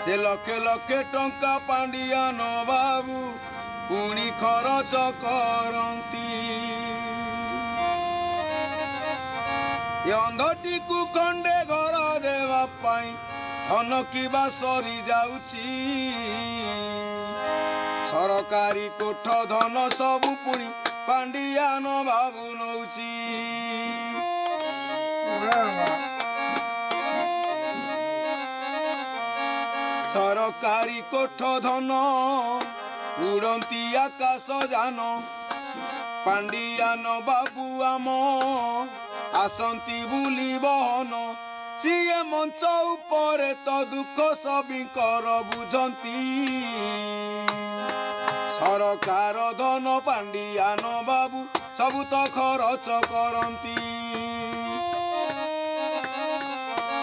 से लक्षे लक्षे टंका पांडियान बाबू पुणी खरच करती अंधटी को खंडे घर देवा पाई धन किबा सरी जाउची सरकारी कोठ धन सबु पुणी पांडियान बाबू नौची सरकारी कोठ धन उड़ती आकाश जान पांडियान बाबू आम आसंती बुली बहन सीए मंच उपरे तो दुख सबिकर बुझंती सरकार धन पांडियान बाबू सबु तो खरच करती।